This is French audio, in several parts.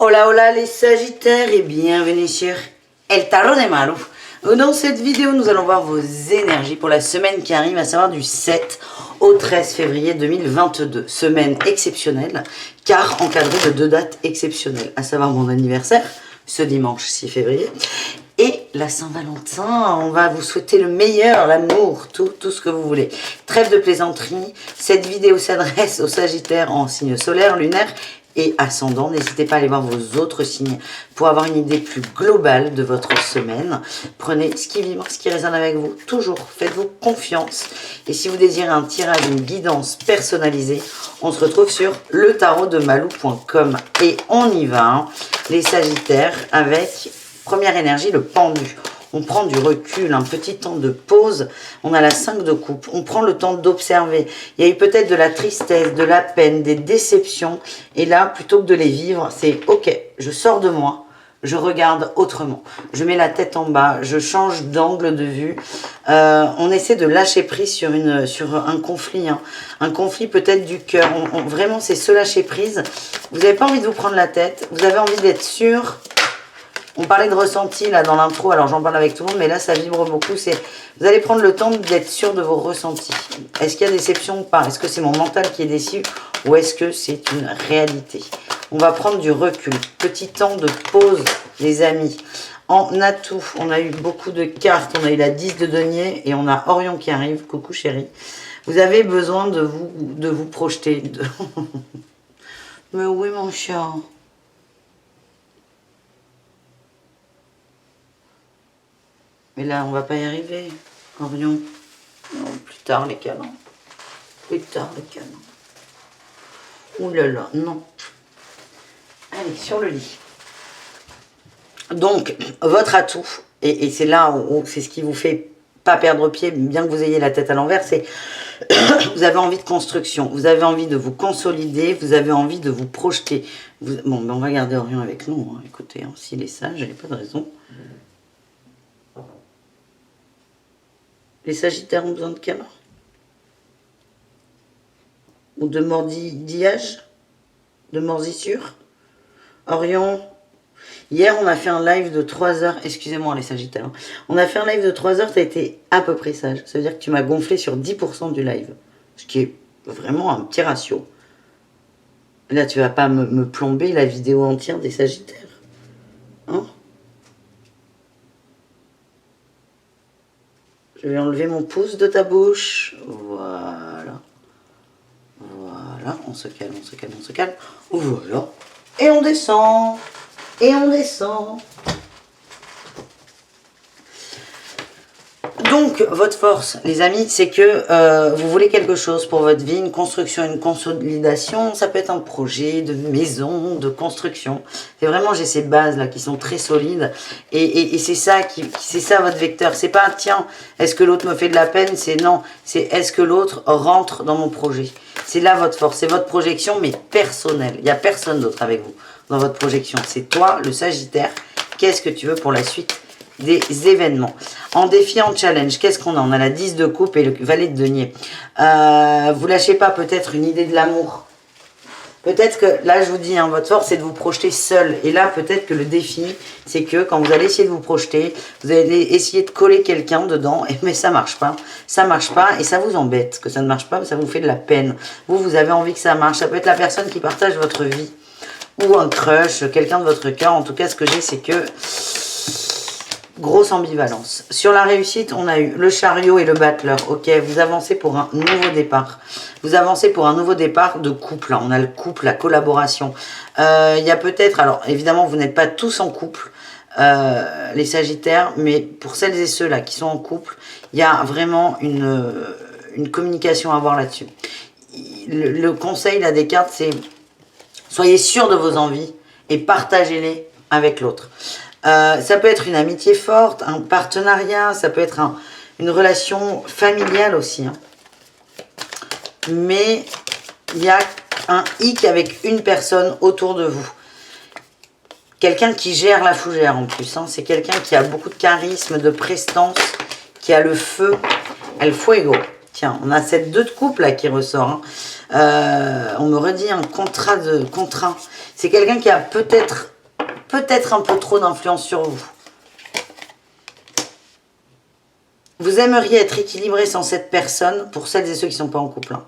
Hola hola les Sagittaires et bienvenue sur El Tarot de Maru. Dans cette vidéo, nous allons voir vos énergies pour la semaine qui arrive, à savoir du 7 au 13 février 2022. Semaine exceptionnelle, car encadrée de 2 dates exceptionnelles, à savoir mon anniversaire, ce dimanche 6 février, et la Saint-Valentin. On va vous souhaiter le meilleur, l'amour, tout ce que vous voulez. Trêve de plaisanterie. Cette vidéo s'adresse aux Sagittaires en signe solaire, lunaire et ascendant. N'hésitez pas à aller voir vos autres signes pour avoir une idée plus globale de votre semaine. Prenez ce qui vibre, ce qui résonne avec vous. Toujours, faites-vous confiance. Et si vous désirez un tirage, une guidance personnalisée, on se retrouve sur letarodemalu.com. Et on y va, hein, les Sagittaires, avec première énergie, le pendu. On prend du recul, un petit temps de pause. On a la 5 de coupe. On prend le temps d'observer. Il y a eu peut-être de la tristesse, de la peine, des déceptions. Et là, plutôt que de les vivre, c'est ok, je sors de moi. Je regarde autrement. Je mets la tête en bas. Je change d'angle de vue. On essaie de lâcher prise sur un conflit. Hein. Un conflit peut-être du cœur. Vraiment, c'est se lâcher prise. Vous n'avez pas envie de vous prendre la tête. Vous avez envie d'être sûr. On parlait de ressenti là dans l'intro, alors j'en parle avec tout le monde, mais là ça vibre beaucoup. Vous allez prendre le temps d'être sûr de vos ressentis. Est-ce qu'il y a déception ou pas? Est-ce que c'est mon mental qui est déçu ou est-ce que c'est une réalité? On va prendre du recul. Petit temps de pause, les amis. En atout, on a eu beaucoup de cartes. On a eu la 10 de denier et on a Orion qui arrive. Coucou chérie. Vous avez besoin de vous projeter. Mais oui mon chat. Mais là, on va pas y arriver, Orion. Non, plus tard les câlins. Plus tard les câlins. Ouh là là, non. Allez, sur le lit. Donc, votre atout, et c'est là où c'est ce qui vous fait pas perdre pied, bien que vous ayez la tête à l'envers, c'est vous avez envie de construction, vous avez envie de vous consolider, vous avez envie de vous projeter. Bon, ben on va garder Orion avec nous. Hein. Écoutez, hein, s'il est sage, il n'y a pas de raison. Les Sagittaires ont besoin de câlins? Ou de mordillage? De morsissure? Orion? Hier, on a fait un live de 3 heures. Excusez-moi les Sagittaires. On a fait un live de 3 heures, tu as été à peu près sage. Ça veut dire que tu m'as gonflé sur 10% du live. Ce qui est vraiment un petit ratio. Là, tu vas pas me plomber la vidéo entière des Sagittaires. Hein? Je vais enlever mon pouce de ta bouche. Voilà. Voilà. On se calme, on se calme, on se calme. Voilà. Et on descend. Et on descend. Donc, votre force, les amis, c'est que vous voulez quelque chose pour votre vie, une construction, une consolidation. Ça peut être un projet de maison, de construction. C'est vraiment, j'ai ces bases-là qui sont très solides. Et c'est ça, c'est ça votre vecteur. C'est pas, tiens, est-ce que l'autre me fait de la peine? C'est non. C'est est-ce que l'autre rentre dans mon projet? C'est là votre force. C'est votre projection, mais personnelle. Il n'y a personne d'autre avec vous dans votre projection. C'est toi, le Sagittaire. Qu'est-ce que tu veux pour la suite des événements? En défi, en challenge, qu'est-ce qu'on a? On a la 10 de coupe et le valet de denier. Vous lâchez pas peut-être une idée de l'amour. Peut-être que, là je vous dis, hein, votre force c'est de vous projeter seul. Et là peut-être que le défi, c'est que quand vous allez essayer de vous projeter, vous allez essayer de coller quelqu'un dedans, mais ça marche pas. Ça marche pas et ça vous embête que ça ne marche pas, mais ça vous fait de la peine. Vous avez envie que ça marche. Ça peut être la personne qui partage votre vie. Ou un crush, quelqu'un de votre cœur. En tout cas, ce que j'ai, c'est que grosse ambivalence. Sur la réussite, on a eu le chariot et le battleur. Ok, vous avancez pour un nouveau départ. Vous avancez pour un nouveau départ de couple. On a le couple, la collaboration. Il y a peut-être, alors évidemment, vous n'êtes pas tous en couple, les Sagittaires, mais pour celles et ceux-là qui sont en couple, il y a vraiment une communication à avoir là-dessus. Le conseil là des cartes, c'est soyez sûr de vos envies et partagez-les avec l'autre. Ça peut être une amitié forte, un partenariat, ça peut être une relation familiale aussi. Hein. Mais il y a un hic avec une personne autour de vous. Quelqu'un qui gère la fougère en plus. Hein. C'est quelqu'un qui a beaucoup de charisme, de prestance, qui a le feu, el fuego. Tiens, on a cette 2 de coupe là qui ressort. Hein. On me redit un contrat. C'est quelqu'un qui a peut-être peut-être un peu trop d'influence sur vous. Vous aimeriez être équilibré sans cette personne, pour celles et ceux qui ne sont pas en couple. Hein.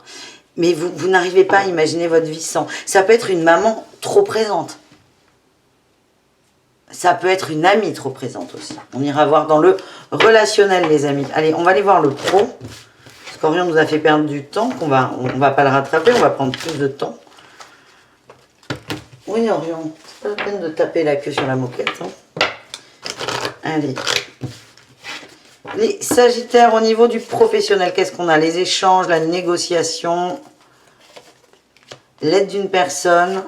Mais vous n'arrivez pas à imaginer votre vie sans. Ça peut être une maman trop présente. Ça peut être une amie trop présente aussi. On ira voir dans le relationnel, les amis. Allez, on va aller voir le pro. Scorpion nous a fait perdre du temps, on va pas le rattraper, on va prendre plus de temps. Oui, Orion, c'est pas la peine de taper la queue sur la moquette. Hein. Allez. Les Sagittaires, au niveau du professionnel, qu'est-ce qu'on a? Les échanges, la négociation, l'aide d'une personne,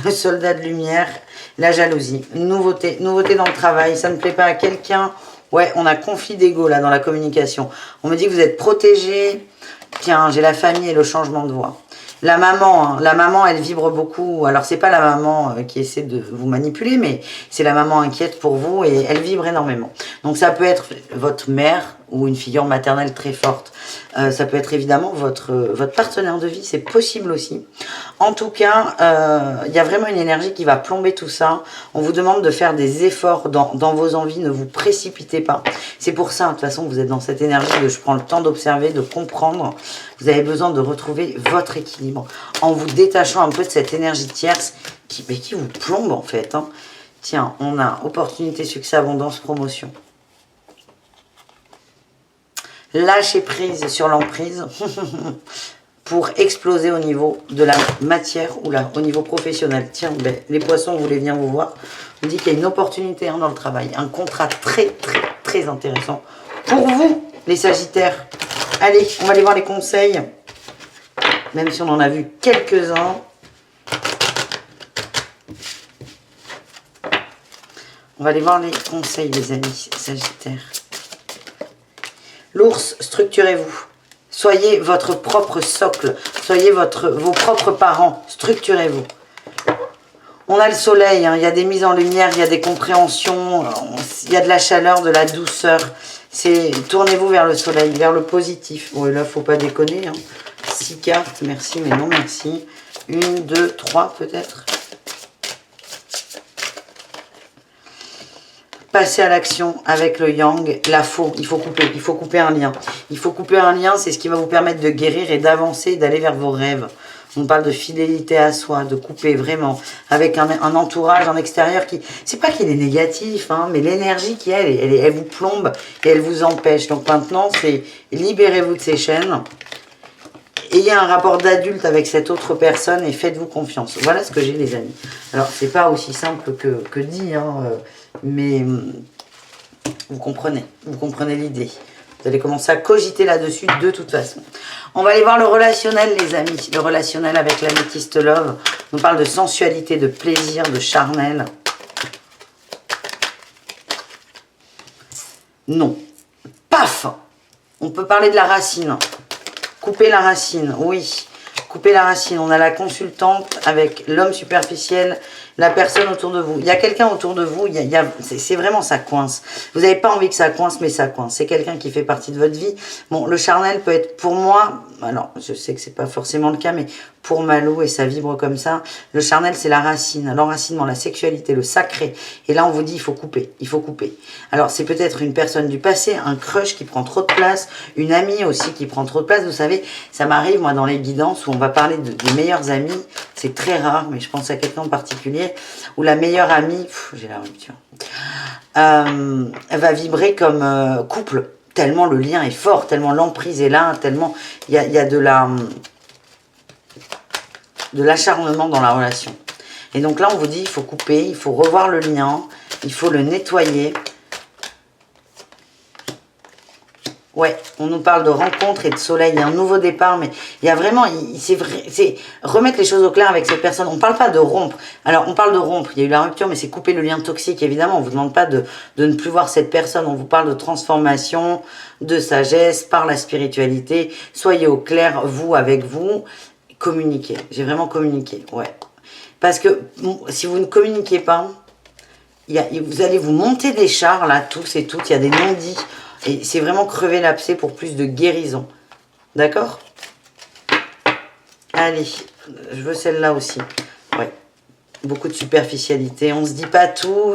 le soldat de lumière, la jalousie. Nouveauté dans le travail, ça ne plaît pas à quelqu'un. Ouais, on a conflit d'ego là dans la communication. On me dit que vous êtes protégé. Tiens, j'ai la famille et le changement de voix. La maman, elle vibre beaucoup. Alors, c'est pas la maman qui essaie de vous manipuler, mais c'est la maman inquiète pour vous et elle vibre énormément. Donc, ça peut être votre mère ou une figure maternelle très forte. Ça peut être évidemment votre partenaire de vie, c'est possible aussi. En tout cas, il y a vraiment une énergie qui va plomber tout ça. On vous demande de faire des efforts dans vos envies, ne vous précipitez pas. C'est pour ça, de toute façon, que vous êtes dans cette énergie de je prends le temps d'observer, de comprendre. Vous avez besoin de retrouver votre équilibre en vous détachant un peu de cette énergie tierce qui vous plombe en fait. Hein. Tiens, on a opportunité, succès, abondance, promotion. Lâcher prise sur l'emprise pour exploser au niveau de la matière ou là, au niveau professionnel. Tiens, les poissons voulaient bien vous voir. On dit qu'il y a une opportunité dans le travail. Un contrat très, très, très intéressant pour vous, les Sagittaires. Allez, on va aller voir les conseils. Même si on en a vu quelques-uns. On va aller voir les conseils, les amis Sagittaires. L'ours, structurez-vous. Soyez votre propre socle. Soyez vos propres parents. Structurez-vous. On a le soleil. Hein. Il y a des mises en lumière. Il y a des compréhensions. Il y a de la chaleur, de la douceur. Tournez-vous vers le soleil, vers le positif. Bon, et là, il ne faut pas déconner. Hein. 6 cartes. Merci, mais non merci. 1, 2, 3 peut-être. Passer à l'action avec le yang, la faux, il faut couper un lien. Il faut couper un lien, c'est ce qui va vous permettre de guérir et d'avancer et d'aller vers vos rêves. On parle de fidélité à soi, de couper vraiment, avec un entourage en extérieur qui, c'est pas qu'il est négatif, hein, mais l'énergie qui elle vous plombe et elle vous empêche. Donc maintenant, c'est libérez-vous de ces chaînes. Ayez un rapport d'adulte avec cette autre personne et faites-vous confiance. Voilà ce que j'ai, les amis. Alors, c'est pas aussi simple que dit, hein, mais vous comprenez l'idée. Vous allez commencer à cogiter là-dessus de toute façon. On va aller voir le relationnel, les amis. Le relationnel avec l'améthyste love. On parle de sensualité, de plaisir, de charnel. Non. Paf! On peut parler de la racine. Couper la racine, oui. Couper la racine. On a la consultante avec l'homme superficiel, la personne autour de vous. Il y a quelqu'un autour de vous, c'est vraiment ça coince. Vous n'avez pas envie que ça coince, mais ça coince. C'est quelqu'un qui fait partie de votre vie. Bon, le charnel peut être pour moi, alors je sais que c'est pas forcément le cas, mais pour Malou, et ça vibre comme ça, le charnel c'est la racine, l'enracinement, la sexualité, le sacré. Et là on vous dit il faut couper, il faut couper. Alors c'est peut-être une personne du passé, un crush qui prend trop de place, une amie aussi qui prend trop de place. Vous savez, ça m'arrive moi dans les guidances où on va parler des meilleurs amis. C'est très rare, mais je pense à quelqu'un en particulier, où la meilleure amie, j'ai la rupture, elle va vibrer comme couple, tellement le lien est fort, tellement l'emprise est là, tellement il y a de l'acharnement dans la relation. Et donc là, on vous dit, il faut couper, il faut revoir le lien, il faut le nettoyer. Ouais, on nous parle de rencontre et de soleil, il y a un nouveau départ, mais il y a vraiment, c'est remettre les choses au clair avec cette personne. On ne parle pas de rompre. Alors, on parle de rompre, il y a eu la rupture, mais c'est couper le lien toxique, évidemment. On ne vous demande pas de ne plus voir cette personne, on vous parle de transformation, de sagesse, par la spiritualité. Soyez au clair, vous, avec vous, communiquez. J'ai vraiment communiqué, ouais. Parce que si vous ne communiquez pas, vous allez vous monter des chars, là, tous et toutes, il y a des non-dits. Et c'est vraiment crever l'abcès pour plus de guérison. D'accord? Allez, je veux celle-là aussi. Ouais. Beaucoup de superficialité. On se dit pas tout.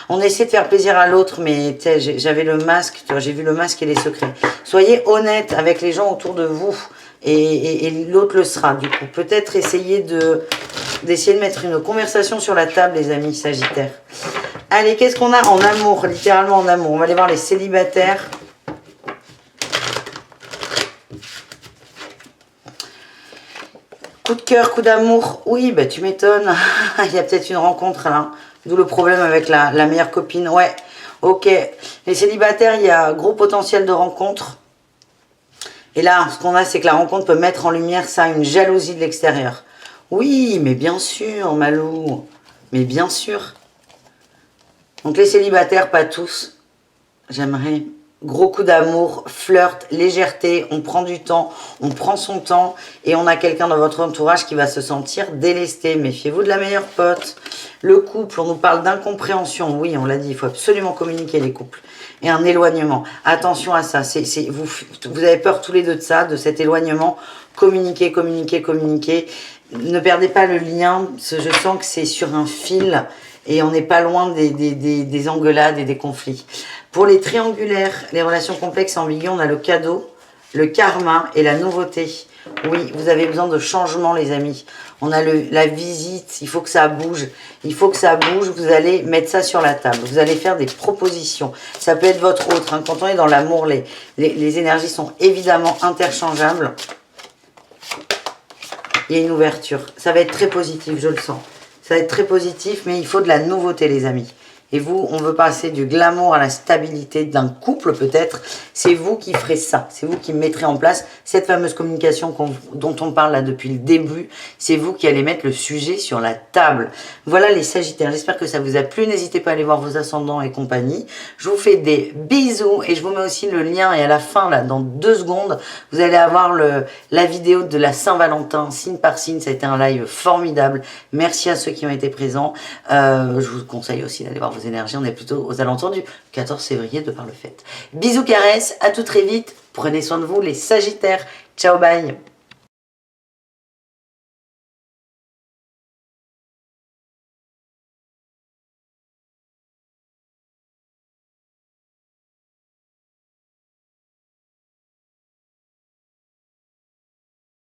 On essaie de faire plaisir à l'autre, mais j'avais le masque. J'ai vu le masque et les secrets. Soyez honnête avec les gens autour de vous. Et l'autre le sera, du coup. Peut-être essayer d'essayer de mettre une conversation sur la table, les amis Sagittaires. Allez, qu'est-ce qu'on a en amour? Littéralement en amour. On va aller voir les célibataires. Coup de cœur, coup d'amour. Oui, bah tu m'étonnes. Il y a peut-être une rencontre là. D'où le problème avec la meilleure copine. Ouais, ok. Les célibataires, il y a gros potentiel de rencontre. Et là, ce qu'on a, c'est que la rencontre peut mettre en lumière ça, une jalousie de l'extérieur. Oui, mais bien sûr, Malou. Mais bien sûr. Donc les célibataires, pas tous. J'aimerais... Gros coup d'amour, flirt, légèreté, on prend du temps, on prend son temps et on a quelqu'un dans votre entourage qui va se sentir délesté. Méfiez-vous de la meilleure pote. Le couple, on nous parle d'incompréhension. Oui, on l'a dit, il faut absolument communiquer les couples. Et un éloignement. Attention à ça. Vous avez peur tous les deux de ça, de cet éloignement. Communiquez, communiquez, communiquez. Ne perdez pas le lien. Je sens que c'est sur un fil et on n'est pas loin des engueulades et des conflits. Pour les triangulaires, les relations complexes et ambiguës, on a le cadeau, le karma et la nouveauté. Oui, vous avez besoin de changement, les amis. On a la visite, il faut que ça bouge. Il faut que ça bouge, vous allez mettre ça sur la table. Vous allez faire des propositions. Ça peut être votre autre. Hein. Quand on est dans l'amour, les énergies sont évidemment interchangeables. Il y a une ouverture. Ça va être très positif, je le sens. Ça va être très positif, mais il faut de la nouveauté, les amis. Et vous, on veut passer du glamour à la stabilité d'un couple peut-être. C'est vous qui ferez ça. C'est vous qui mettrez en place cette fameuse communication dont on parle là depuis le début. C'est vous qui allez mettre le sujet sur la table. Voilà les Sagittaires. J'espère que ça vous a plu. N'hésitez pas à aller voir vos ascendants et compagnie. Je vous fais des bisous et je vous mets aussi le lien. Et à la fin, là, dans 2 secondes, vous allez avoir la vidéo de la Saint-Valentin, signe par signe. Ça a été un live formidable. Merci à ceux qui ont été présents. Je vous conseille aussi d'aller voir vos énergies, on est plutôt aux alentours du 14 février de par le fait. Bisous, caresses, à tout très vite. Prenez soin de vous les Sagittaires. Ciao, bye.